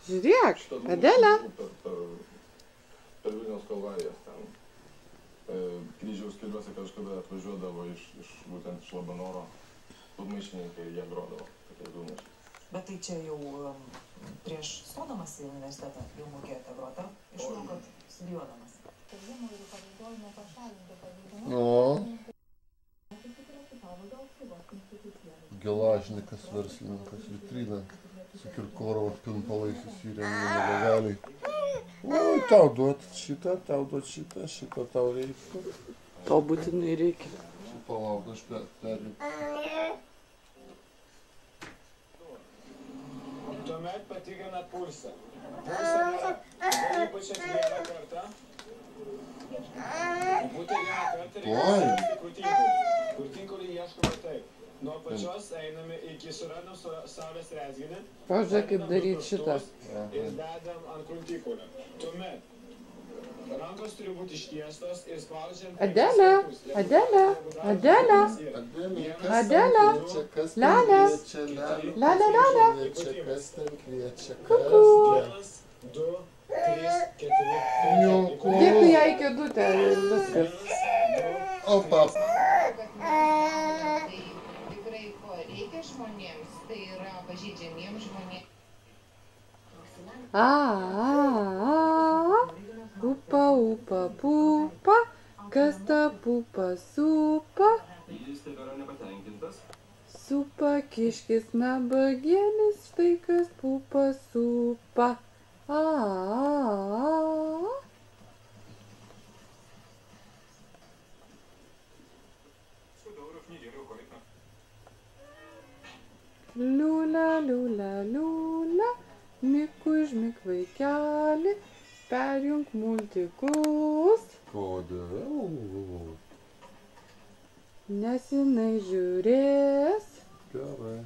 Žiūrėk, Adelė. Per Vilniaus kalvarijas ten. Kryžiaus keliuose kažkada atvažiuodavo būtent iš Labanoro. Maišininkai jie grodavo tokie dūnešiai. Bet tai čia jau prieš stodamas į universitetą jau mokėjote groti, ar išmokot studijuodamas? Gelažnikas, verslininkas, vitrina su Kirkorovo pilnpalais įsirengė nelegaliai. Oi, tau duot šitą, šitą tau reikia. Tau būtinai reikia. Palauk, aš perėjau. Tuomet patikrina pulsą. Pulsą nėra. Gali pačiat vieną kartą. Būti vieną kartą reikia rasti krūtinkulį. Krūtinkulį ieškome taip. Nuo pačios einame iki surandam saulės rezginį. Pažiūrėk, kaip daryti šitą. Ir dedam ant krūtinkulio. Tuomet rankos turi būti ištiestos ir spaudžiam... Adelė, Adelė, Adelė, Adelė, Lelė, Lelė, Lelė. Kuku. 1, 2, 3, 4, 5. Dėkui ją į kėdutę ir viskas. Opa. Tikrai ko reikia žmonėms, tai yra pažeidžiamiems žmonėms. Upa, upa, pupa, kas ta pupa supa? Jis tebėra nepatenkintas. Supa kiškis nabagėlis, štai kas pupa supa. Liūlia, liūlia, liūlia, mikui žmik vaikeli, perjunk multikus. Kodėl? Nes jinai žiūrės. Gerai.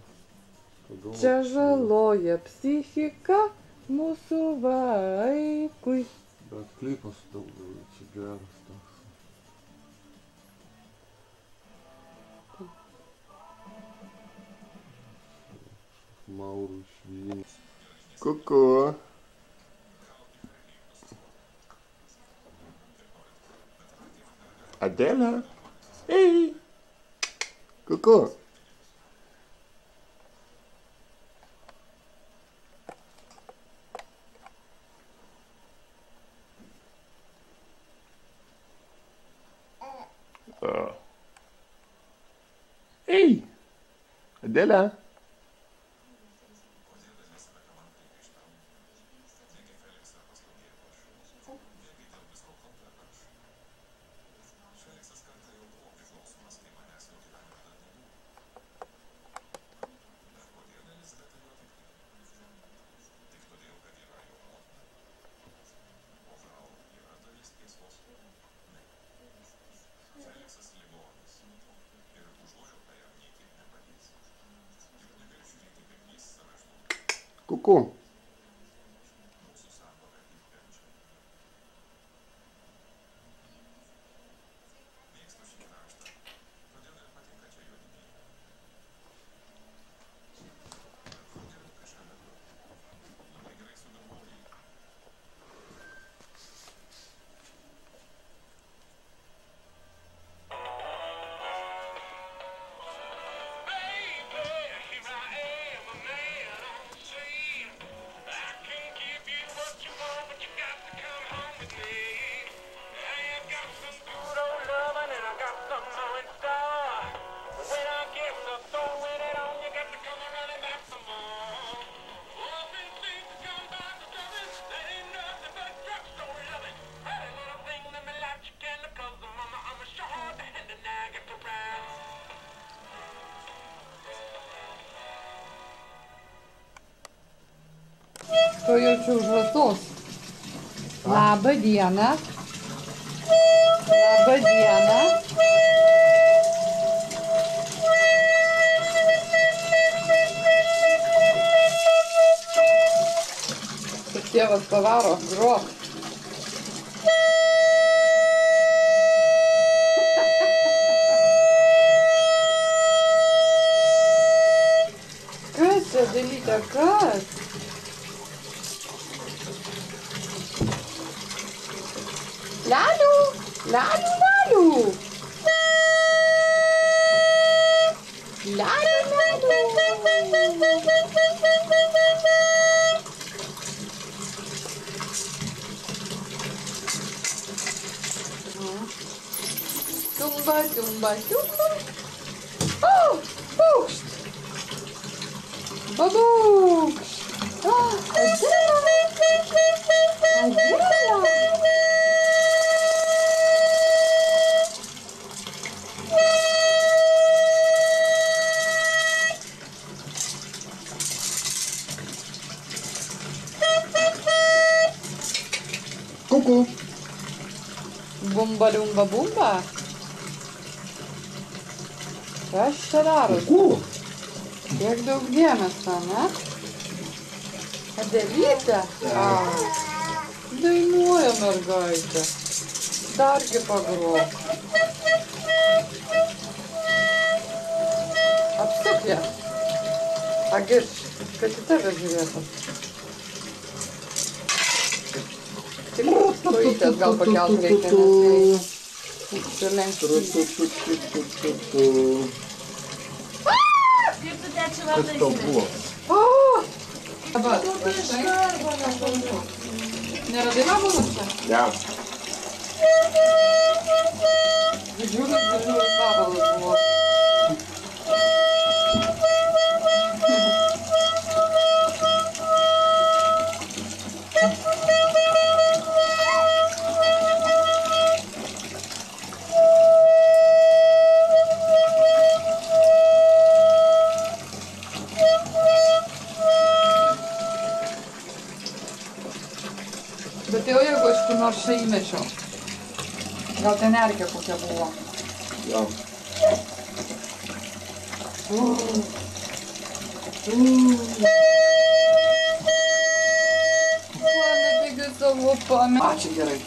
Čia žaloja psichika mūsų vaikui. Bet klipas daugiau, čia geras toks. Maurų švynis. Kuku. Adelė. Ei. Kuku. Ei. Adelė. Kuku. To jaučiu už rasos. Labą dieną. Labą dieną. Kad tėvas pavaro, grok. Kas čia dalyte, kas? Lalu! Lalu, lalu! Lalu, lalu! Tumba, tumba, tumba! Oh! Pukšt! Babukšt! Ah, Adela! Adela! Kuku. Bumba, lumba, bumba! Kas čia darosi? Kuku. Tiek daug dėmesio, ne? Adelytė? Dainuoja mergaitė. Dargi pagrok. Apsuk ją. Agirš, kad į tave žiūrėtų. Tik kojytės gal pakelt reikia, nes jai užsilenkti. Kas tau buvo? Dabar, neradai vabalus čia? Ne. Didžiulis vabalas buvo. Bet jau jeigu aš kur nors čia įmečiau. Gal ten erkė kokia buvo. Jo. Pametigiu savo pametį. Ačiū gerai.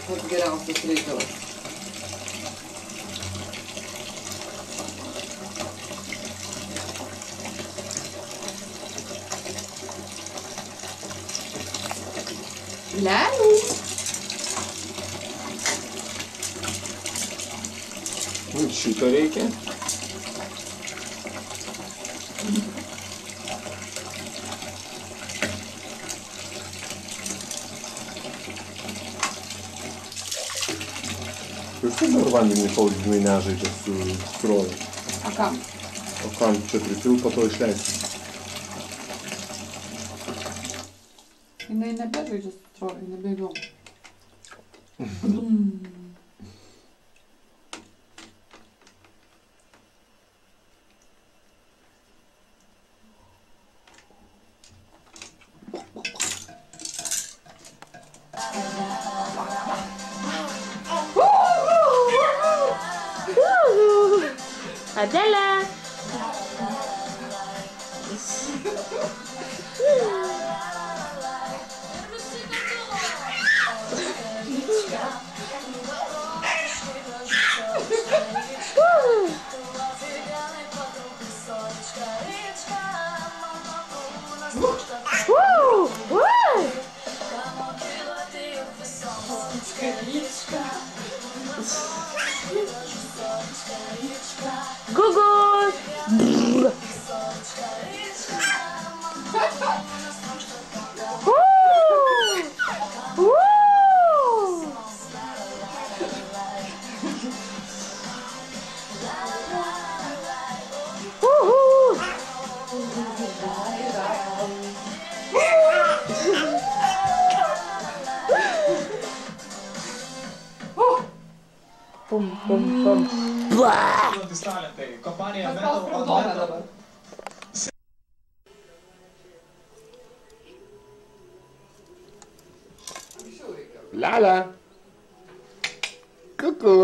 Pats geriausias reikalas. Lelių. Šito reikia. Jūs kaip dar vandenį paudinai nežaidžia su srovė? A kam? O kam čia pripilt, po to išleisti? Jinai nebežaidžia su srovė, nebeįdomu. Adela! Gugu! Pum, pum, pum. Talentai. Kompanija Kas Metal tau on raudona Metal. dabar? Anksčiau reikia. Lala. Kuku.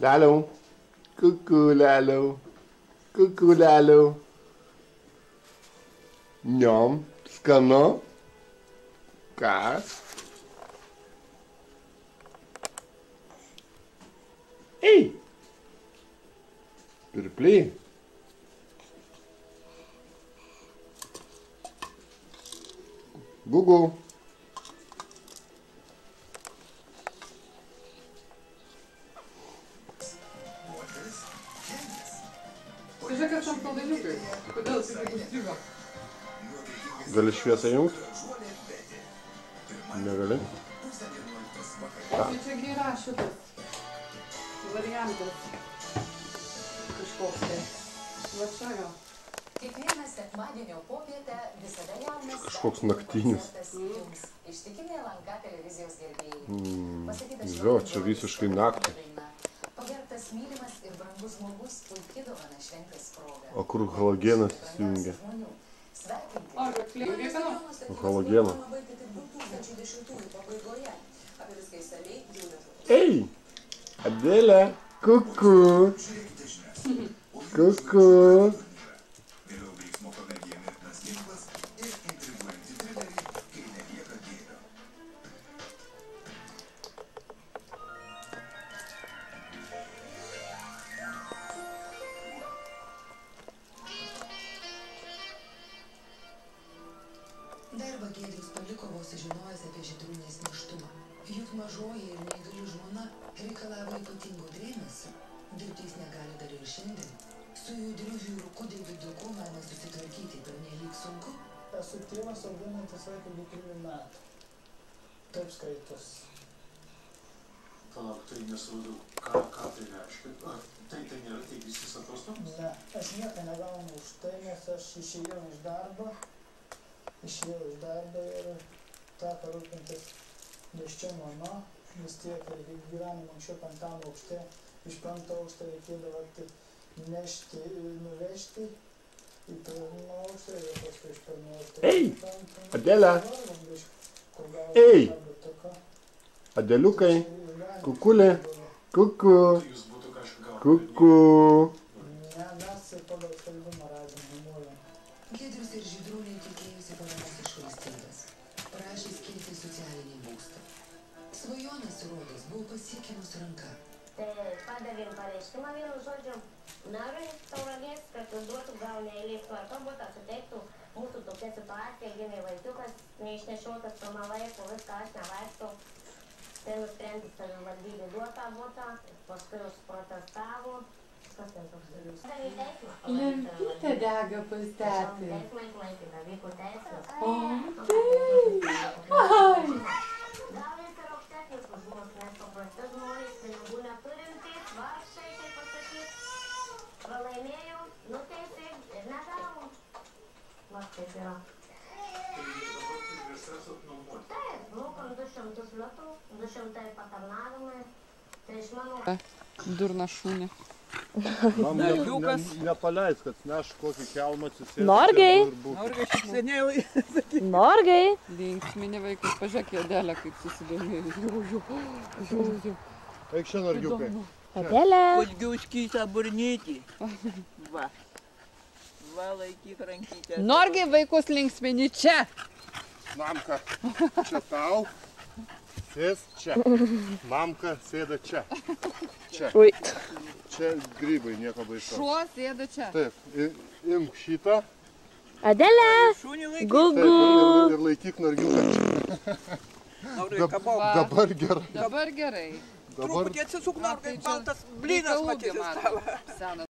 Leliau. Kuku, leliau. Kuku, leliau. Niom. Skanu. Kas? Ei! Pirpliai. Gugu. Pažiūrėk, ar tam saldainiukai. Kodėl jis taip užstrigo? Gali šviesą jungt? Negali? Tai čiagi yra šitas variantas. Kažkoks tai. Va čia gal. Kiekvieną sekmadienio popietę visada jaunas Kažkoks naktinis. jums ištikimi LNK televizijos gerbėjai. Jo, čia visiškai naktį. Pagerbtas mylimas ir brangus žmogus puikiai dovana šventės proga. O kur halogenas įsijungia? Sveikinti. O, kad klientai kanal. Halogeną. Baigti tik 2010 pabaigoje. Apie viską išsamiai Julija. Ei! Adelė! Kuku! Kuku! Darbą Giedrius paliko vos sužinojęs apie Žydrūnės nėštumą. Juk mažoji ir neįgali žmona reikalavo ypatingo dėmesio. Dirbti jis negali dar ir šiandien. Su judriu vyruku Deividuku mano susitvarkyti pernelyg sunku. Esu tėvas auginantis vaiką iki 3 metų. Taip skaitos. Palauk, tai nesuvadu, ką tai reiškia? Ar tai nėra tėvystės atostogos? Ne, aš nieko negaunu už tai, nes aš išėjau iš darbo ir teko rūpintis neščia mama, vis tiek gyvenimo anksčiau 5 aukšte, iš 5 aukšto reikėdavo nešti ir nuvežti į 1 aukštą ir paskui iš 1 aukštą. Ei! Adelė! Ei! Adeliukai! Kukulė! Kuku! Kuku! Ne, mes pagal skelbimą radėm nuomojom. Giedrius ir Žydrūnė tikėjusi paramos iš valstybės. Prašė skirti socialinį būstą. Svajonės rodos buvo pasiekiamas ranka. Padavėm pareiškimą vienu žodžiu merui Tauragės, kad duotų gal neįleis tvarka butą, suteiktų mūsų tokia situacija, gimė vaikiukas, neišnešiotas pirmą vaikų, viską aš nevaikštau. Tai nusprendė savivaldybė duotą butą, paskui užprotestavo. Kas ten toks dalykas? Lempytė dega pas tetį. Teismai klaipėda, vyko teismas. O, taip! Ai! Gal jis yra aukštesnis už mus, nes paprasti žmonės pinigų neturintys, vargšai, kaip pasakyt, pralaimėjau, nuteisė ir negavo. Va, taip yra. Taip, mokam 200 litų, 200 patarnavimai. Tai iš mano... Durna šūnė. Man nepaleis, kad neš kokį kelmą atsisėsti. Norgai! Norgai šiek seniai. Norgai! Linksmini vaikus, pažiūrėk Adelę, kaip susidomėjo. Eik čia, Norgiukai. Adelė! Kulgiuškytą burnytį. Va. Va, laikyk rankytę. Norgai vaikus linksmini čia. Mamka, čia tau. Sės čia. Mamka sėda čia. Čia. Ui. Čia grybai, nieko baisaus. Šuo sėda čia. Taip, imk šitą. Adelė! Gugu! Ir laikyk Norgiuką. Dabar gerai. Dabar gerai. Truputį atsisuk, Norgai, baltas blynas matyti stalą.